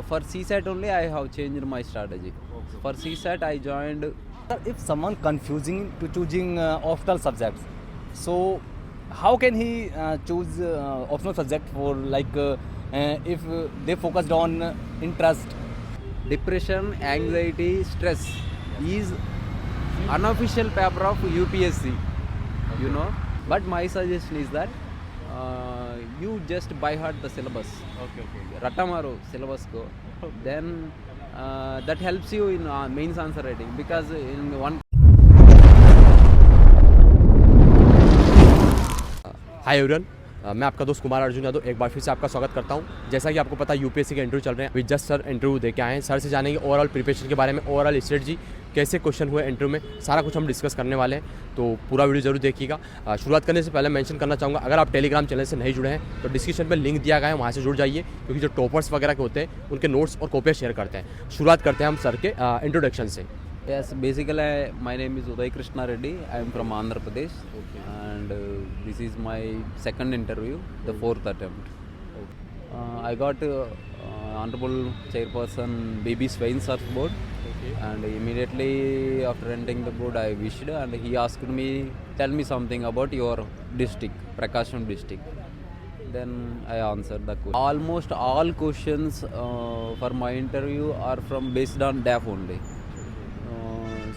for CSAT only I have changed my strategy. Okay. For CSAT I joined. If someone confusing to choosing optional subjects, so how can he choose optional subject for if they focused on interest? Depression, anxiety, stress is unofficial paper of UPSC, you know. But my suggestion is that you just by heart the syllabus. Okay. Ratamaro syllabus ko. Then that helps you in mains answer writing, because in one. Hi everyone, मैं आपका दोस्त कुमार अर्जुन यादव एक बार फिर से आपका स्वागत करता हूं। जैसा कि आपको पता है यूपीएससी के इंटरव्यू चल रहे हैं। अभी जस्ट सर इंटरव्यू दे के आए हैं। सर से जानेंगे ओवरऑल प्रिपरेशन के बारे में, ओवरऑल स्ट्रेटजी, कैसे क्वेश्चन हुए इंटरव्यू में, सारा कुछ हम डिस्कस करने वाले हैं। तो पूरा वीडियो जरूर देखिएगा। शुरुआत करने से पहले मेंशन करना चाहूँगा, अगर आप टेलीग्राम चैनल से नहीं जुड़े हैं तो डिस्क्रिप्शन में लिंक दिया गया है, वहाँ से जुड़ जाइए, क्योंकि जो टॉपर्स वगैरह के होते हैं उनके नोट्स और कॉपियाँ शेयर करते हैं। शुरुआत करते हैं हम सर के इंट्रोडक्शन से। Yes, basically my name is Uday Krishna Reddy. I am from Andhra Pradesh. Okay. And this is my second interview, the fourth attempt. I got Honorable Chairperson BB Swain sir's board. Okay. And immediately after entering the board I wished, and he asked me, tell me something about your district, Prakasham district. Then I answered the question. Almost all questions for my interview are based on DAF only.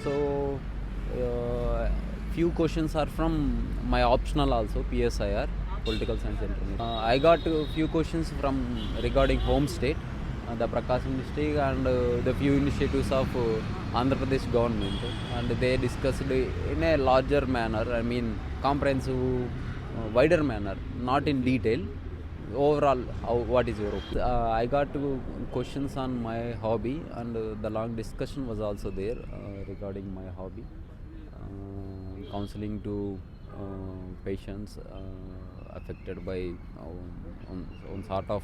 So few questions are from my optional also, PSIR, Political Science International. I got a few questions from regarding home state, the Prakasham district, and the few initiatives of Andhra Pradesh government, and they discussed in a larger manner, I mean comprehensive, wider manner, not in detail. Overall, what is your opinion? I got questions on my hobby, and the long discussion was also there regarding my hobby, counseling to patients affected by on sort of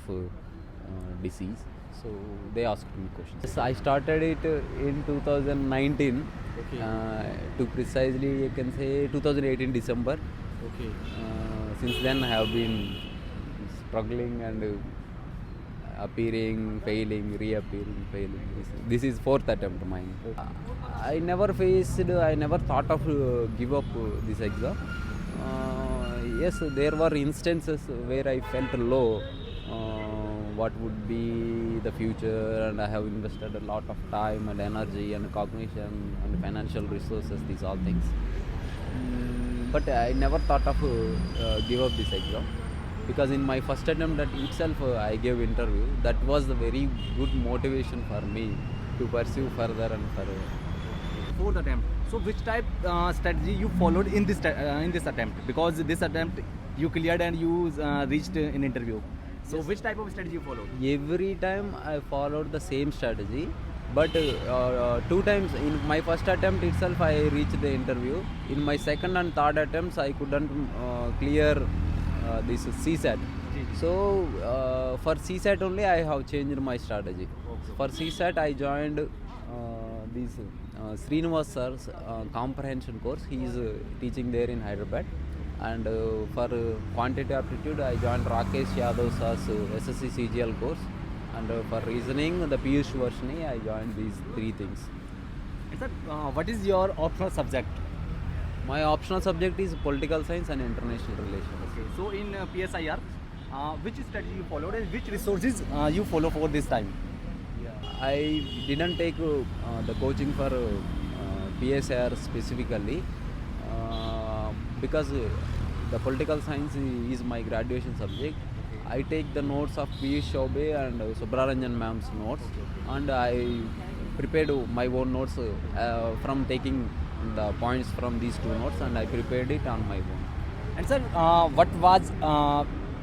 disease. So they asked me questions. Yes, I started it in 2019. Okay. To precisely you can say 2018 December. Okay. Since then I have been struggling and appearing, failing, reappearing, failing. This is fourth attempt mine. I never thought of give up this exam. Yes, there were instances where I felt low. What would be the future, and I have invested a lot of time and energy and cognition and financial resources, these all things. But I never thought of give up this exam. Because in my first attempt that itself I gave interview. That was a very good motivation for me to pursue further and further. Fourth attempt. So which type strategy you followed in this attempt? Because this attempt you cleared and you reached in interview. So yes. Which type of strategy you followed? Every time I followed the same strategy, but two times in my first attempt itself I reached the interview. In my second and third attempts I couldn't clear this CSAT. So for CSAT only I have changed my strategy. Okay. For CSAT I joined this Srinivas sir's comprehension course. He is teaching there in Hyderabad. And for quantitative aptitude I joined Rakesh Yadav sir's SSC CGL course. And for reasoning the Piyush Varshini I joined these three things. Sir, what is your optional subject? My optional subject is political science and international relations. Okay. So in PSIR, which strategy you followed and which resources you follow for this time? I didn't take the coaching for PSIR specifically because the political science is my graduation subject. I take the notes of Piyush Chaubey and Subraranjan ma'am's notes, and I prepared my own notes from taking the points from these two notes, and I prepared it on my own. And sir, what was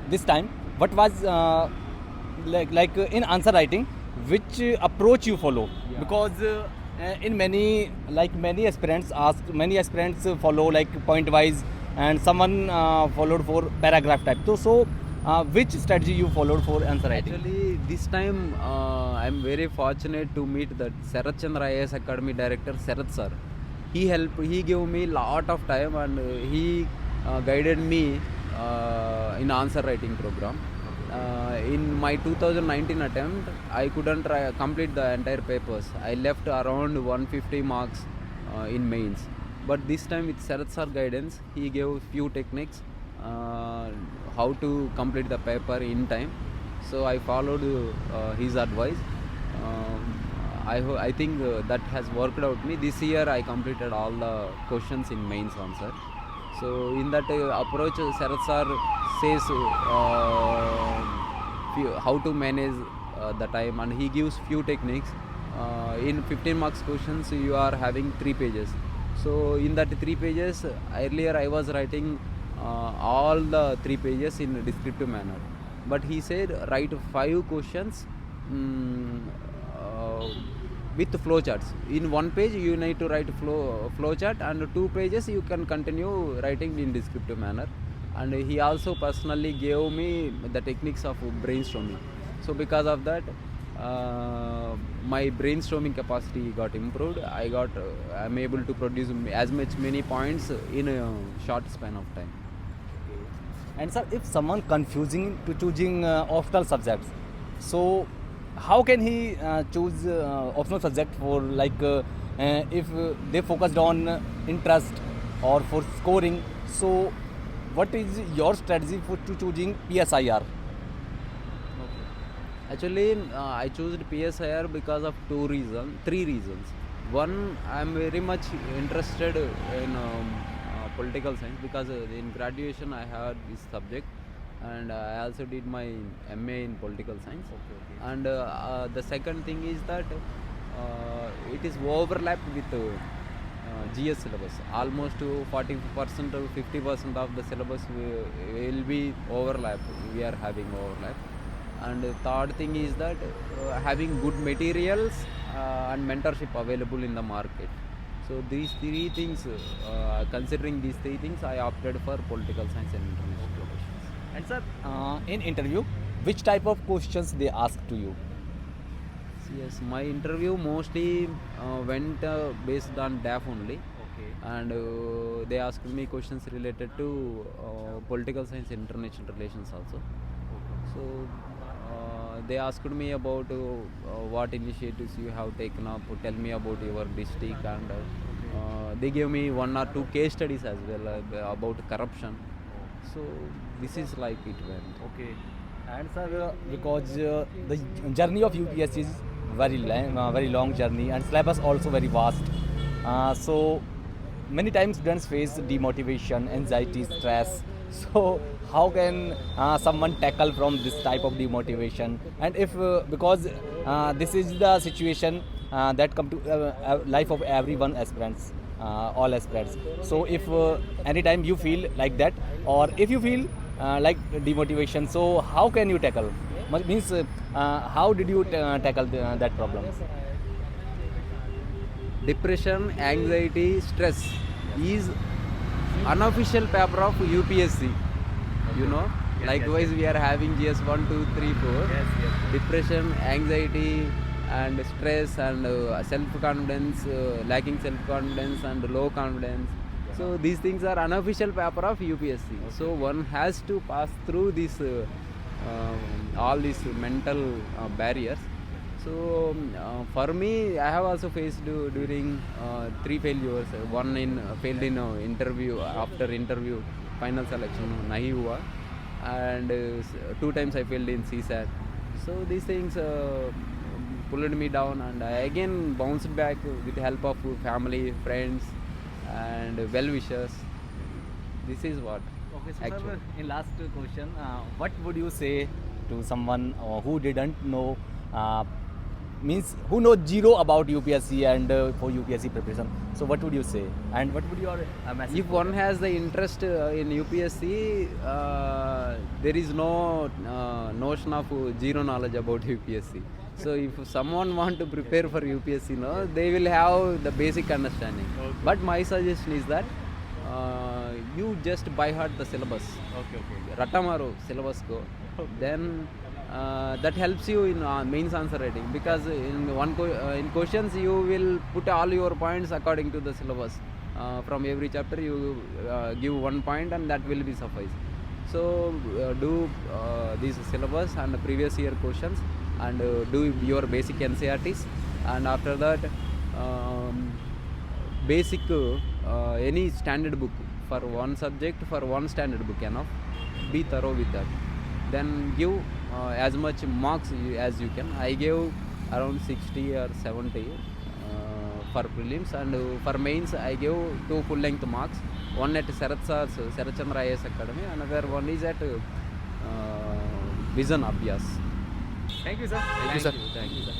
this time? What was like in answer writing? Which approach you follow? Yeah. Because in many aspirants follow like point wise, and someone followed for paragraph type. So which strategy you followed for answer writing? Actually, this time I am very fortunate to meet that Sarat Chandra IAS Academy Director Sarat sir. He gave me lot of time, and he guided me in answer writing program. In my 2019 attempt, I couldn't complete the entire papers. I left around 150 marks in mains. But this time with Sarath sir guidance, he gave few techniques how to complete the paper in time. So I followed his advice. I think that has worked out me. This year I completed all the questions in mains answer. So in that approach, Sarath sir says how to manage the time, and he gives few techniques. In 15 marks questions, you are having 3 pages. So in that 3 pages, earlier I was writing all the 3 pages in a descriptive manner. But he said write 5 questions with flowcharts. In 1 page you need to write flowchart, and 2 pages you can continue writing in descriptive manner. And he also personally gave me the techniques of brainstorming. So because of that, my brainstorming capacity got improved. I'm able to produce as many points in a short span of time. And sir, if someone confusing to choosing optional subjects, so how can he choose optional subject for if they focused on interest or for scoring? So what is your strategy for to choosing PSIR? Actually, I chose PSIR because of 3 reasons. One, I'm very much interested in political science, because in graduation I had this subject, and I also did my MA in political science. And the second thing is that it is overlapped with GS syllabus. Almost 40% or 50% of the syllabus will be overlap. We are having overlap. And the third thing is that having good materials and mentorship available in the market. So these 3 things, considering these 3 things, I opted for political science and international relations. And sir, in interview, which type of questions they ask to you? Yes, my interview mostly went based on DAF only. Okay. And they asked me questions related to political science and international relations also. So they asked me about what initiatives you have taken up, tell me about your district, and they gave me 1 or 2 case studies as well about corruption. So this is like it went. Okay. And sir, because the journey of UPSC is very long journey, and syllabus also very vast. So many times students face demotivation, anxiety, stress. So how can someone tackle from this type of demotivation? And if because this is the situation that come to life of everyone aspirants, all aspirants. So if anytime you feel like that, or if you feel like demotivation, so how can you tackle? Means how did you tackle that problem? Depression, anxiety, stress is unofficial paper of UPSC. You know, likewise we are having GS 1, 2, 3, 4. Depression, anxiety, and stress, and self-confidence, lacking self-confidence, and low confidence. So these things are unofficial paper of UPSC. So one has to pass through this all these mental barriers. So for me, I have also faced during 3 failures. One failed in interview, after interview final selection nahi hua, and 2 times I failed in CSAT. So these things pulled me down, and I again bounced back with the help of family, friends, and well-wishers. This is what. Okay, so actually. sir, in last question, what would you say to someone who didn't know, means who knows zero about UPSC and for UPSC preparation? So what would you say, and what would your message? If one has the interest in UPSC, there is no notion of zero knowledge about UPSC. So if someone want to prepare for UPSC, no, they will have the basic understanding. Okay. But my suggestion is that you just by heart the syllabus. Okay. Ratamaro syllabus ko. Then that helps you in mains answer writing, because in questions you will put all your points according to the syllabus. From every chapter you give 1 point, and that will be suffice. So do these syllabus and previous year questions, and do your basic NCERTs, and after that basic any standard book for one subject, for one standard book enough. Be thorough with that. Then give as much marks as you can. I gave around 60 or 70 for prelims, and for mains I gave 2 full length marks. One at Sarat Chandra IAS Academy, another one is at Vision Abhyas. Thank you, sir. Thank you, sir. Thank you, sir.